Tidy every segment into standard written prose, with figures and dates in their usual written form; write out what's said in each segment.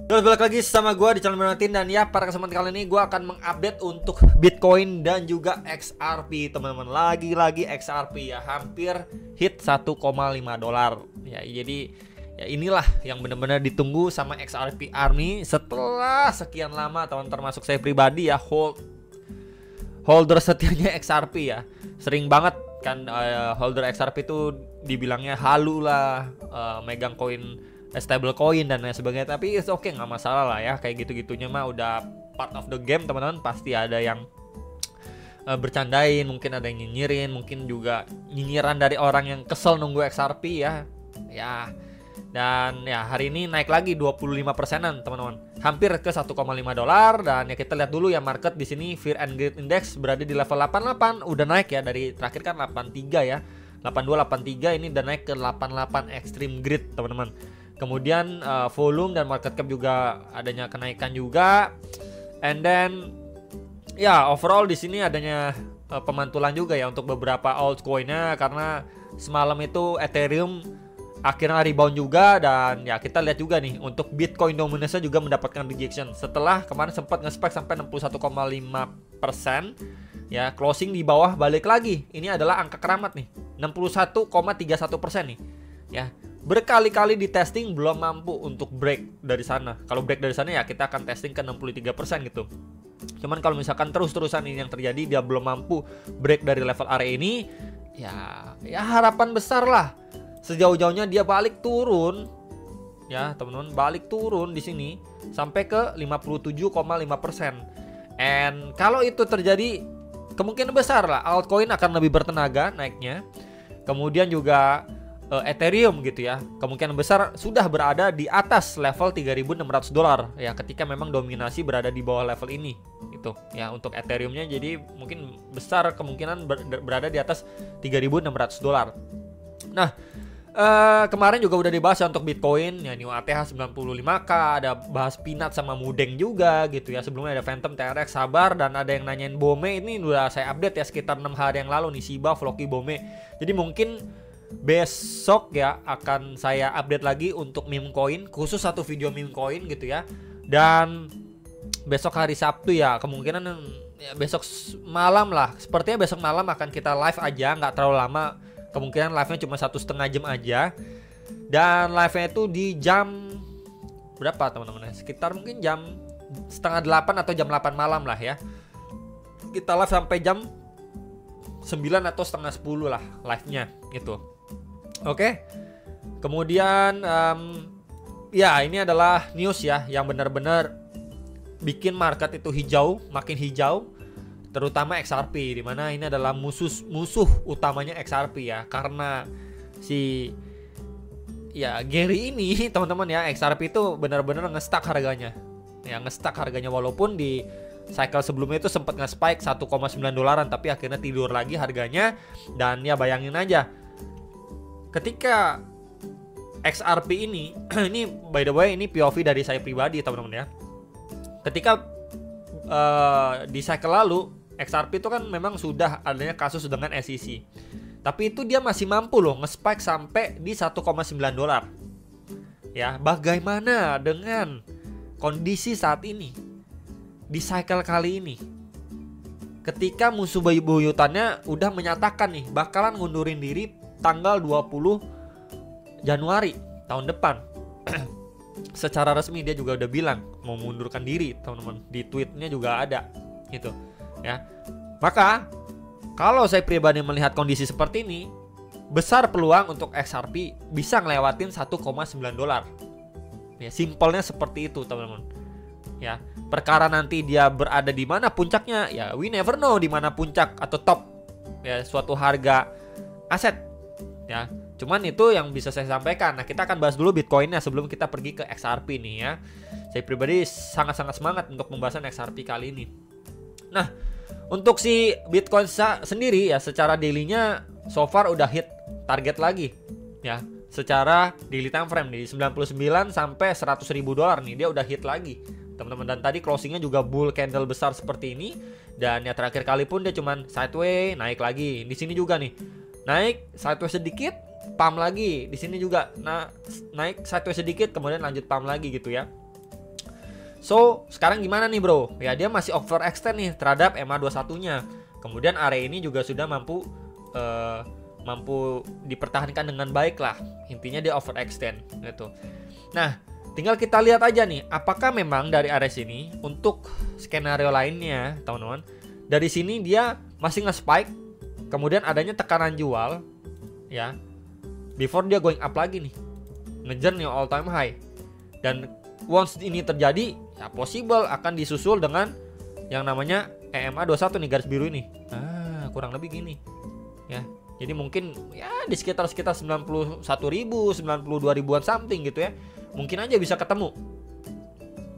Terus balik lagi sama gue di channel Bernardin. Dan ya, pada kesempatan kali ini gue akan mengupdate untuk Bitcoin dan juga XRP, teman-teman. Lagi-lagi XRP ya, hampir hit 1,5 dolar ya. Jadi ya inilah yang benar-benar ditunggu sama XRP Army setelah sekian lama, teman, termasuk saya pribadi ya, holder setianya XRP ya. Sering banget kan holder XRP itu dibilangnya halu lah, megang koin stable coin dan lain sebagainya, tapi it's okay, nggak masalah lah ya, kayak gitu-gitunya mah udah part of the game, teman-teman. Pasti ada yang bercandain, mungkin ada yang nyinyirin, mungkin juga nyinyiran dari orang yang kesel nunggu XRP ya. Dan ya hari ini naik lagi 25%-an, teman-teman, hampir ke 1,5 dolar. Dan ya kita lihat dulu ya, market di sini Fear and Greed Index berada di level 88, udah naik ya dari terakhir kan 83 ya, 82 83, ini udah naik ke 88 Extreme Greed, teman-teman. Kemudian volume dan market cap juga adanya kenaikan juga. And then ya overall di sini adanya pemantulan juga ya untuk beberapa altcoinnya, karena semalam itu Ethereum akhirnya rebound juga. Dan ya kita lihat juga nih untuk Bitcoin dominance juga mendapatkan rejection setelah kemarin sempat nge-spike sampai 61,5% ya, closing di bawah, balik lagi. Ini adalah angka keramat nih, 61,31% nih ya. Berkali-kali di testing belum mampu untuk break dari sana. Kalau break dari sana ya kita akan testing ke 63% gitu. Cuman kalau misalkan terus-terusan ini yang terjadi, dia belum mampu break dari level area ini, ya harapan besar lah sejauh-jauhnya dia balik turun ya, teman-teman, balik turun di sini sampai ke 57,5%. And kalau itu terjadi, kemungkinan besar lah altcoin akan lebih bertenaga naiknya. Kemudian juga Ethereum gitu ya, kemungkinan besar sudah berada di atas level 3.600 dolar ya, ketika memang dominasi berada di bawah level ini gitu ya untuk Ethereumnya. Jadi mungkin besar kemungkinan berada di atas 3.600 dolar. Nah, kemarin juga udah dibahas ya untuk Bitcoin ya, New ATH 95k, ada bahas Peanut sama Mudeng juga gitu ya. Sebelumnya ada Phantom, TRX, Sabar, dan ada yang nanyain Bome. Ini udah saya update ya sekitar 6 hari yang lalu nih, Shiba, Floki, Bome. Jadi mungkin besok ya akan saya update lagi untuk meme coin, khusus satu video meme coin gitu ya. Dan besok hari Sabtu ya, kemungkinan ya besok malam lah, sepertinya besok malam akan kita live aja, nggak terlalu lama. Kemungkinan live-nya cuma 1,5 jam aja. Dan live-nya itu di jam berapa, teman-teman? Sekitar mungkin jam setengah 8 atau jam 8 malam lah ya. Kita live sampai jam 9 atau setengah 10 lah live-nya gitu. Oke. Kemudian ya ini adalah news ya yang benar-benar bikin market itu hijau, makin hijau, terutama XRP, dimana ini adalah musuh utamanya XRP ya, karena si ya Gary ini teman-teman ya, XRP itu benar-benar nge-stuck harganya ya, nge-stuck harganya, walaupun di cycle sebelumnya itu sempat nge-spike 1,9 dolaran, tapi akhirnya tidur lagi harganya. Dan ya bayangin aja ketika XRP ini ini by the way ini POV dari saya pribadi, teman-teman ya. Ketika di cycle lalu XRP itu kan memang sudah adanya kasus dengan SEC, tapi itu dia masih mampu loh nge-spike sampai di 1,9 dolar. Ya, bagaimana dengan kondisi saat ini di cycle kali ini, ketika musuh buyutannya udah menyatakan nih bakalan ngundurin diri tanggal 20 Januari tahun depan. Secara resmi dia juga udah bilang mau mundurkan diri, teman-teman. Di tweetnya juga ada gitu ya. Maka kalau saya pribadi melihat kondisi seperti ini, besar peluang untuk XRP bisa ngelewatin 1,9 dolar. Ya, simpelnya seperti itu, teman-teman. Ya, perkara nanti dia berada di mana puncaknya, ya we never know di mana puncak atau top ya suatu harga aset ya. Cuman itu yang bisa saya sampaikan. Nah, kita akan bahas dulu Bitcoinnya sebelum kita pergi ke XRP nih ya. Saya pribadi sangat-sangat semangat untuk pembahasan XRP kali ini. Nah, untuk si Bitcoin sendiri ya, secara daily-nya so far udah hit target lagi ya. Secara daily time frame di 99 sampai 100.000 dolar nih, dia udah hit lagi, teman-teman. Dan tadi closingnya juga bull candle besar seperti ini. Dan ya terakhir kali pun dia cuman sideways, naik lagi. Di sini juga nih, naik sideways sedikit, pump lagi. Di sini juga naik sideways sedikit, kemudian lanjut pump lagi gitu ya. So, sekarang gimana nih bro? Ya dia masih overextend nih terhadap EMA21-nya. Kemudian area ini juga sudah mampu dipertahankan dengan baik lah. Intinya dia overextend gitu. Nah, tinggal kita lihat aja nih, apakah memang dari area sini untuk skenario lainnya, teman-teman. Dari sini dia masih nge-spike, kemudian adanya tekanan jual ya. Before dia going up lagi nih. Ngejar nih all time high. Dan once ini terjadi, ya possible akan disusul dengan yang namanya EMA21 nih, garis biru ini. Kurang lebih gini. Ya. Jadi mungkin ya di sekitar 91.000, 92.000-an something gitu ya. Mungkin aja bisa ketemu.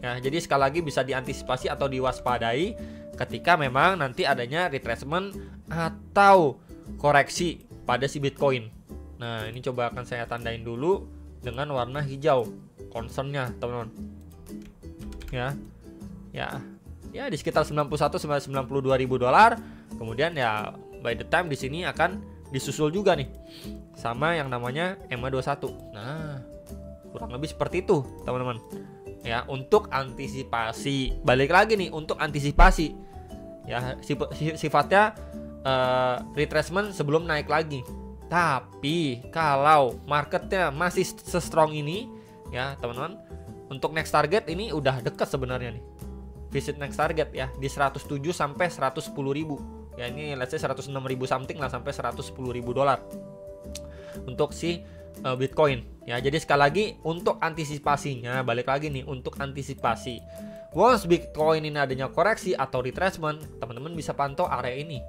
Ya, jadi sekali lagi bisa diantisipasi atau diwaspadai ketika memang nanti adanya retracement atau koreksi pada si Bitcoin. Nah, ini coba akan saya tandain dulu dengan warna hijau concernnya, teman-teman. Ya di sekitar 91 sampai 92.000 dolar. Kemudian ya by the time di sini akan disusul juga nih sama yang namanya EMA21. Nah, kurang lebih seperti itu, teman-teman. Ya, untuk antisipasi. Balik lagi nih untuk antisipasi. Ya, sifatnya retracement sebelum naik lagi. Tapi kalau marketnya masih se-strong ini, ya teman-teman, untuk next target ini udah dekat sebenarnya nih. Visit next target ya di 107 sampai 110.000. Ya ini let's say 106.000 something lah sampai 110.000 dolar untuk si Bitcoin. Ya jadi sekali lagi untuk antisipasinya, balik lagi nih untuk antisipasi. Once Bitcoin ini adanya koreksi atau retracement, teman-teman bisa pantau area ini.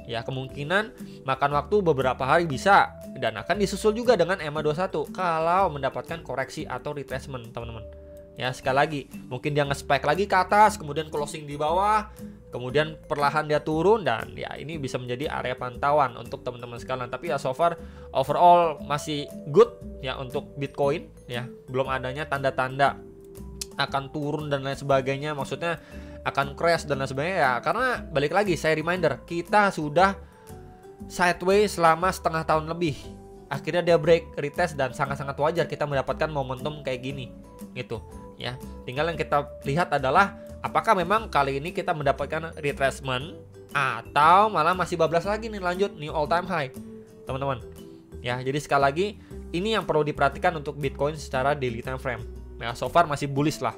Ya kemungkinan makan waktu beberapa hari bisa, dan akan disusul juga dengan EMA21 kalau mendapatkan koreksi atau retracement, teman-teman. Ya sekali lagi mungkin dia nge-spike lagi ke atas, kemudian closing di bawah, kemudian perlahan dia turun, dan ya ini bisa menjadi area pantauan untuk teman-teman sekalian. Tapi ya so far overall masih good ya untuk Bitcoin ya, belum adanya tanda-tanda akan turun dan lain sebagainya, maksudnya akan crash dan lain sebagainya ya, karena balik lagi saya reminder, kita sudah sideways selama setengah tahun lebih. Akhirnya dia break, retest, dan sangat-sangat wajar kita mendapatkan momentum kayak gini gitu ya. Tinggal yang kita lihat adalah apakah memang kali ini kita mendapatkan retracement atau malah masih bablas lagi nih, lanjut new all time high, teman-teman. Ya, jadi sekali lagi ini yang perlu diperhatikan untuk Bitcoin secara daily time frame. Ya, so far masih bullish lah.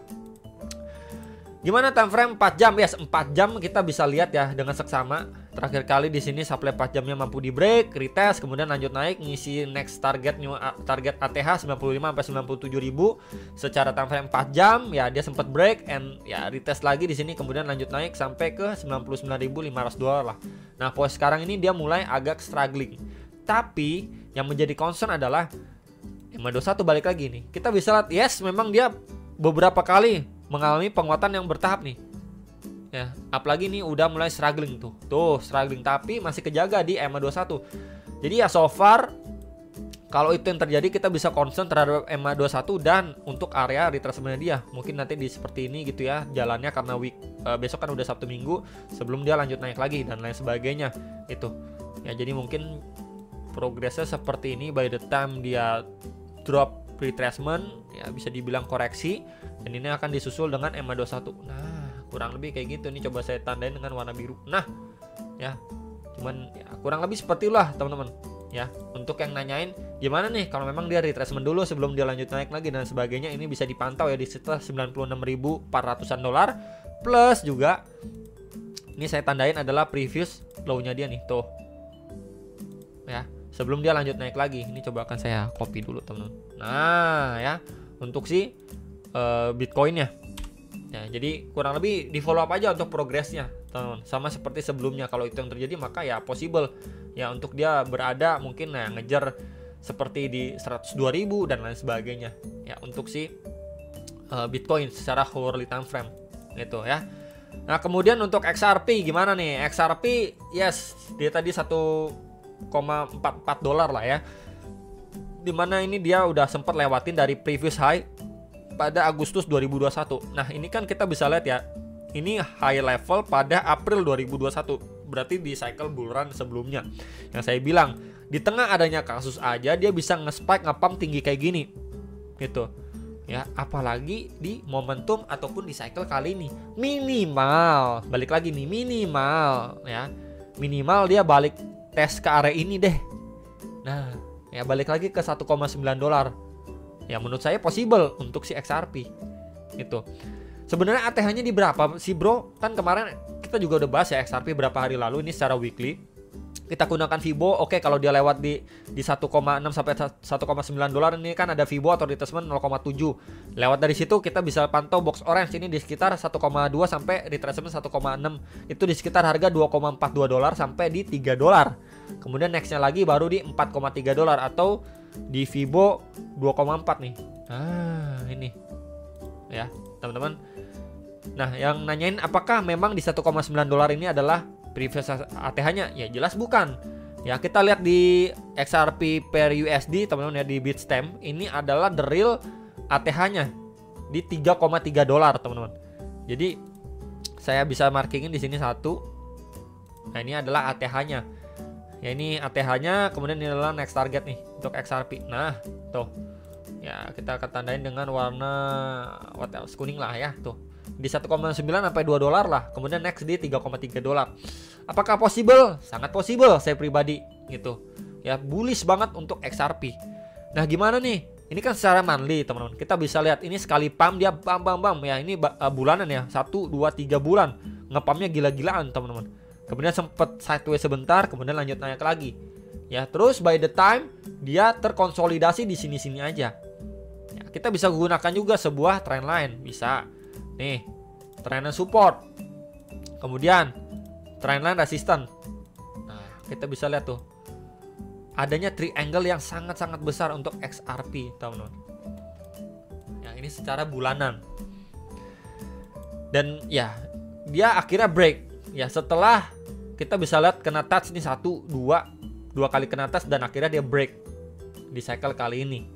Gimana time frame 4 jam? Yes, 4 jam kita bisa lihat ya dengan seksama. Terakhir kali di sini supply 4 jamnya mampu di break, retest, kemudian lanjut naik, ngisi next target target ATH 95 sampai 97.000 secara time frame 4 jam. Ya dia sempat break and ya retest lagi di sini, kemudian lanjut naik sampai ke 99.500 dolar lah. Nah, posisi sekarang ini dia mulai agak struggling. Tapi yang menjadi concern adalah EMA21 balik lagi nih. Kita bisa lihat yes memang dia beberapa kali mengalami penguatan yang bertahap nih. Ya, apalagi nih udah mulai struggling tuh. Tuh, struggling tapi masih kejaga di EMA21. Jadi ya so far kalau itu yang terjadi kita bisa concern terhadap EMA21 dan untuk area retracement dia. Mungkin nanti di seperti ini gitu ya jalannya, karena besok kan udah Sabtu Minggu sebelum dia lanjut naik lagi dan lain sebagainya itu. Ya jadi mungkin progresnya seperti ini by the time dia drop retracement ya bisa dibilang koreksi, dan ini akan disusul dengan EMA21. Nah, kurang lebih kayak gitu nih, coba saya tandain dengan warna biru. Nah, ya. Cuman ya, kurang lebih seperti itulah, teman-teman. Ya, untuk yang nanyain gimana nih kalau memang dia retracement dulu sebelum dia lanjut naik lagi dan sebagainya, ini bisa dipantau ya di sekitar 96.400-an dolar. Plus juga ini saya tandain adalah previous low-nya dia nih, tuh. Ya, sebelum dia lanjut naik lagi. Ini coba akan saya copy dulu, teman-teman. Nah, ya, untuk si Bitcoinnya. Ya, jadi kurang lebih di follow up aja untuk progresnya, teman-teman. Sama seperti sebelumnya, kalau itu yang terjadi maka ya possible ya untuk dia berada mungkin ngejar seperti di 102.000 dan lain sebagainya. Ya, untuk si Bitcoin secara hourly time frame gitu ya. Nah, kemudian untuk XRP gimana nih? XRP yes, dia tadi 1,44 dolar lah ya. Dimana ini dia udah sempat lewatin dari previous high pada Agustus 2021. Nah, ini kan kita bisa lihat ya, ini high level pada April 2021. Berarti di cycle bull run sebelumnya. Yang saya bilang, di tengah adanya kasus aja dia bisa nge-spike, nge-pump tinggi kayak gini. Gitu. ya, apalagi di momentum ataupun di cycle kali ini. Minimal, balik lagi nih, minimal ya, minimal dia balik tes ke area ini deh. Nah, ya balik lagi ke 1,9 dolar. Ya menurut saya possible untuk si XRP itu. Sebenarnya ATH-nya di berapa sih bro? Kan kemarin kita juga udah bahas ya XRP berapa hari lalu, ini secara weekly. Kita gunakan Fibo, oke, kalau dia lewat di 1,6 sampai 1,9 dolar ini kan ada Fibo atau retracement 0,7. Lewat dari situ kita bisa pantau box orange ini di sekitar 1,2 sampai retracement 1,6. Itu di sekitar harga 2,42 dolar sampai di 3 dolar. Kemudian nextnya lagi baru di 4,3 dolar atau di Fibo 2,4 nih. Ah, ini. Ya, teman-teman. Nah, yang nanyain apakah memang di 1,9 dolar ini adalah previous ATH-nya? Ya jelas bukan. Ya kita lihat di XRP per USD teman-teman ya, di Bitstamp ini adalah the real ATH-nya di 3,3 dolar teman-teman. Jadi saya bisa markingin di sini satu. Nah ini adalah ATH-nya. Ya ini ATH-nya, kemudian ini adalah next target nih untuk XRP. Nah tuh ya kita akan tandain dengan warna what else, kuning lah ya tuh. Di 1,9 sampai 2 dolar lah. Kemudian next di 3,3 dolar. Apakah possible? Sangat possible saya pribadi gitu. Ya bullish banget untuk XRP. Nah, gimana nih? Ini kan secara monthly, teman-teman. Kita bisa lihat ini sekali pump dia bam ya. Ini bulanan ya. 1 2 3 bulan. Ngepumpnya gila-gilaan, teman-teman. Kemudian sempat sideways sebentar, kemudian lanjut naik lagi. Ya, terus by the time dia terkonsolidasi di sini-sini aja. Ya, kita bisa gunakan juga sebuah trend line, bisa. Nih, trendline support. Kemudian trendline resistance. Nah, kita bisa lihat tuh. Adanya triangle yang sangat-sangat besar untuk XRP, teman-teman. Ya, ini secara bulanan. Dan ya, dia akhirnya break. Ya, setelah kita bisa lihat kena touch nih 2 kali kena touch dan akhirnya dia break di cycle kali ini.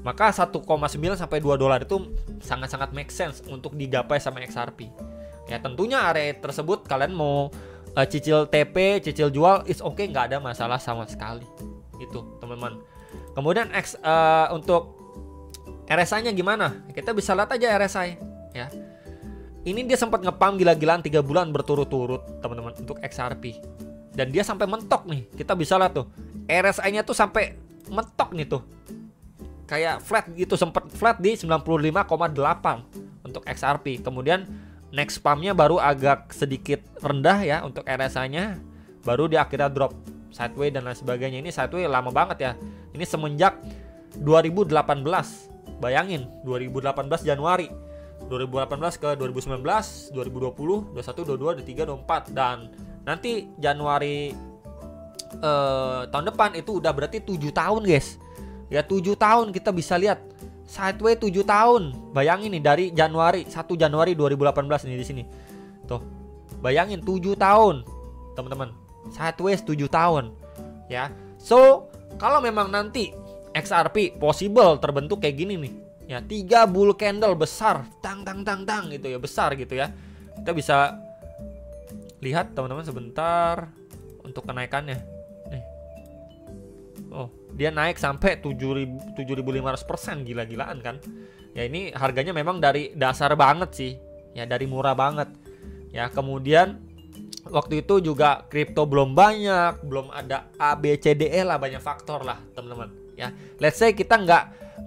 Maka 1,9 sampai 2 dolar itu sangat-sangat make sense untuk digapai sama XRP. Ya tentunya area tersebut kalian mau cicil TP, cicil jual, is okay, nggak ada masalah sama sekali. Itu teman-teman. Kemudian untuk RSI-nya gimana? Kita bisa lihat aja RSI ya. Ini dia sempat ngepump gila-gilaan 3 bulan berturut-turut teman-teman untuk XRP. Dan dia sampai mentok nih. Kita bisa lihat tuh. RSI-nya tuh sampai mentok nih tuh. Kayak flat gitu, sempat flat di 95,8 untuk XRP. Kemudian next pump-nya baru agak sedikit rendah ya untuk RSI-nya, baru dia akhirnya drop sideways dan lain sebagainya. Ini sideways lama banget ya. Ini semenjak 2018. Bayangin, 2018 Januari, 2018 ke 2019, 2020, 21, 22, 23, 24 dan nanti Januari tahun depan itu udah berarti 7 tahun, guys. Ya 7 tahun kita bisa lihat sideways 7 tahun. Bayangin nih dari Januari 1 Januari 2018 nih di sini. Tuh. Bayangin 7 tahun, teman-teman. Sideways 7 tahun. Ya. So, kalau memang nanti XRP possible terbentuk kayak gini nih. Ya, 3 bull candle besar, tang gitu ya, besar gitu ya. Kita bisa lihat teman-teman sebentar untuk kenaikannya. Nih. Oh, dia naik sampai 7.500%, gila-gilaan kan. Ya ini harganya memang dari dasar banget sih. Ya dari murah banget. Ya kemudian waktu itu juga kripto belum banyak, belum ada ABCDE lah, banyak faktor lah teman-teman. Ya let's say kita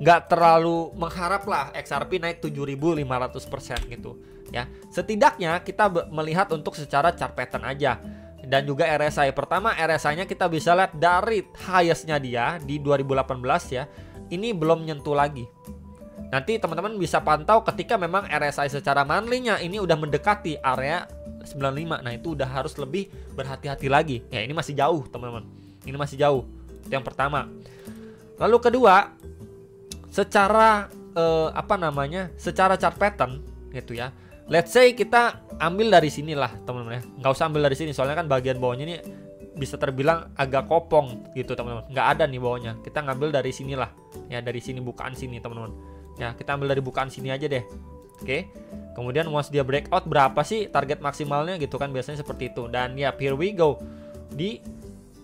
nggak terlalu mengharap lah XRP naik 7.500% gitu. Ya setidaknya kita melihat untuk secara chart pattern aja. Dan juga RSI. Pertama RSI-nya kita bisa lihat dari highest-nya dia di 2018 ya. Ini belum nyentuh lagi. Nanti teman-teman bisa pantau ketika memang RSI secara monthly-nya ini udah mendekati area 95. Nah, itu udah harus lebih berhati-hati lagi. Ya, ini masih jauh, teman-teman. Ini masih jauh. Itu yang pertama. Lalu kedua, secara secara chart pattern gitu ya. Let's say kita ambil dari sini lah teman-teman ya. Nggak usah ambil dari sini soalnya kan bagian bawahnya ini bisa terbilang agak kopong gitu teman-teman. Nggak ada nih bawahnya. Kita ngambil dari sini lah. Ya dari sini, bukaan sini teman-teman. Ya kita ambil dari bukaan sini aja deh. Oke. Kemudian once dia breakout berapa sih target maksimalnya gitu kan, biasanya seperti itu. Dan ya here we go. Di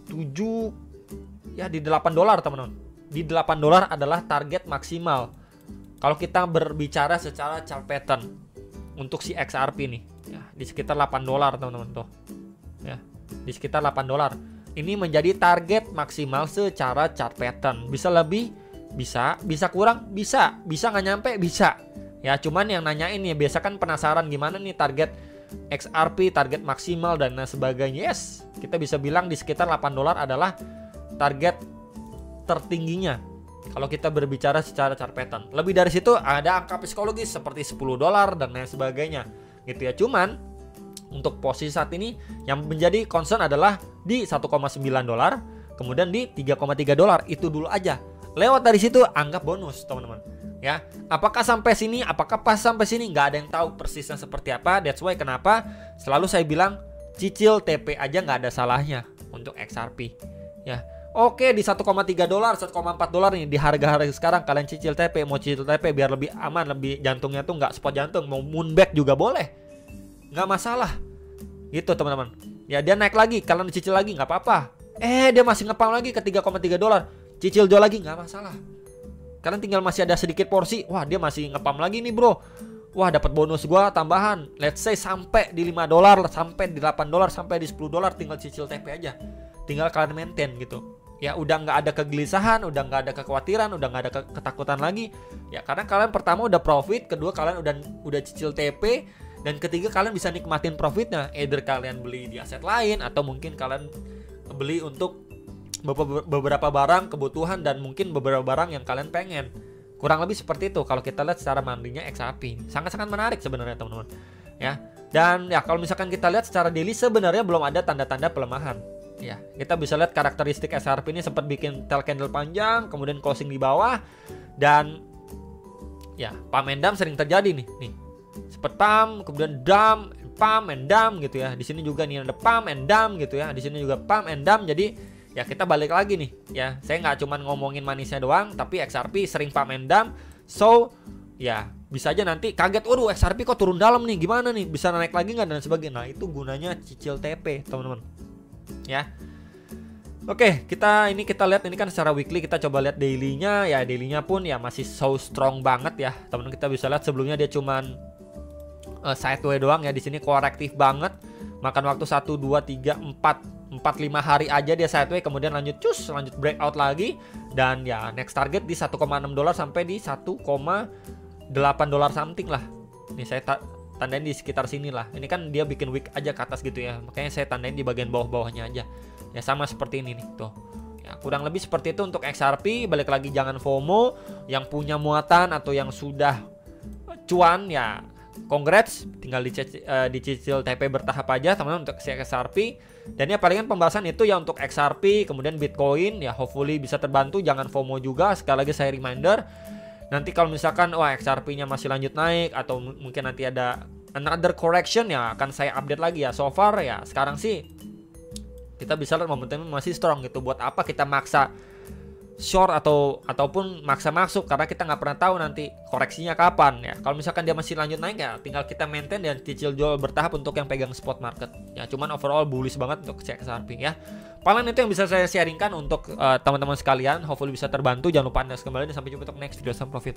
7 ya di 8 dolar teman-teman. Di 8 dolar adalah target maksimal. Kalau kita berbicara secara chart pattern untuk si XRP nih, ya, di sekitar 8 dolar teman-teman tuh. Ya, di sekitar 8 dolar. Ini menjadi target maksimal secara chart pattern. Bisa lebih, bisa kurang, bisa nggak nyampe, bisa. Ya, cuman yang nanyain ya biasa kan penasaran gimana nih target XRP, target maksimal dan lain sebagainya. Yes, kita bisa bilang di sekitar 8 dolar adalah target tertingginya kalau kita berbicara secara chart pattern. Lebih dari situ ada angka psikologis seperti 10 dolar dan lain sebagainya gitu ya. Cuman untuk posisi saat ini yang menjadi concern adalah di 1,9 dolar, kemudian di 3,3 dolar. Itu dulu aja. Lewat dari situ anggap bonus, teman-teman. Ya, apakah sampai sini, apakah pas sampai sini, nggak ada yang tahu persisnya seperti apa. That's why kenapa selalu saya bilang cicil TP aja nggak ada salahnya untuk XRP. Ya, oke di 1,3 dolar, 1,4 dolar nih di harga-harga sekarang kalian cicil TP, mau cicil TP biar lebih aman, lebih jantungnya tuh nggak spot jantung, mau moonback juga boleh, nggak masalah. Gitu teman-teman. Ya dia naik lagi, kalian cicil lagi nggak apa-apa. Dia masih ngepam lagi ke 3,3 dolar, cicil jual lagi nggak masalah. Kalian tinggal masih ada sedikit porsi. Wah dia masih ngepam lagi nih bro. Wah dapat bonus gua tambahan. Let's say sampai di 5 dolar, sampai di 8 dolar, sampai di 10 dolar, tinggal cicil TP aja. Tinggal kalian maintain gitu. Ya udah nggak ada kegelisahan, udah nggak ada kekhawatiran, udah nggak ada ketakutan lagi. Ya karena kalian pertama udah profit, kedua kalian udah cicil TP, dan ketiga kalian bisa nikmatin profitnya. Either kalian beli di aset lain atau mungkin kalian beli untuk beberapa barang kebutuhan dan mungkin beberapa barang yang kalian pengen. Kurang lebih seperti itu kalau kita lihat secara mandinya XRP. Sangat-sangat menarik sebenarnya teman-teman. Ya. Dan ya kalau misalkan kita lihat secara daily sebenarnya belum ada tanda-tanda pelemahan. Ya, kita bisa lihat karakteristik XRP ini sempat bikin tail candle panjang, kemudian closing di bawah, dan ya pump and dump sering terjadi nih. Sempat pump, kemudian dump and dump gitu ya. Di sini juga nih ada pump and dump gitu ya. Di sini juga pump and dump. Jadi ya kita balik lagi nih ya. Saya nggak cuma ngomongin manisnya doang, tapi XRP sering pump and dump. So ya bisa aja nanti kaget, waduh XRP kok turun dalam nih, gimana nih, bisa naik lagi nggak dan sebagainya. Nah itu gunanya cicil TP teman-teman ya. Oke, kita lihat ini kan secara weekly, kita coba lihat dailynya. Ya dailynya pun ya masih so strong banget ya teman-teman. Kita bisa lihat sebelumnya dia cuman sideway doang ya. Di sini korektif banget, makan waktu 1, 2, 3, 4, 5 hari aja dia sideway, kemudian lanjut breakout lagi. Dan ya next target di 1,6 dolar sampai di 1,8 dolar something lah. Ini saya tandain di sekitar sini lah. Ini kan dia bikin wick aja ke atas gitu ya, makanya saya tandain di bagian bawah-bawahnya aja. Ya sama seperti ini nih tuh. Ya kurang lebih seperti itu untuk XRP. Balik lagi jangan FOMO. Yang punya muatan atau yang sudah cuan ya congrats, tinggal dicicil TP bertahap aja teman-teman untuk XRP. Dan ya palingan pembahasan itu ya untuk XRP, kemudian Bitcoin ya hopefully bisa terbantu. Jangan FOMO juga. Sekali lagi saya reminder, nanti kalau misalkan wah XRP-nya masih lanjut naik atau mungkin nanti ada another correction ya akan saya update lagi ya. So far ya sekarang sih kita bisa lihat momentumnya masih strong gitu. Buat apa kita maksa short ataupun maksa masuk, karena kita nggak pernah tahu nanti koreksinya kapan ya. Kalau misalkan dia masih lanjut naik ya tinggal kita maintain dan cicil jual bertahap untuk yang pegang spot market ya. Cuman overall bullish banget untuk XRP ya. Paling itu yang bisa saya sharingkan untuk teman-teman sekalian. Hopefully bisa terbantu. Jangan lupa Anda kembali dan sampai jumpa untuk next video. Salam profit.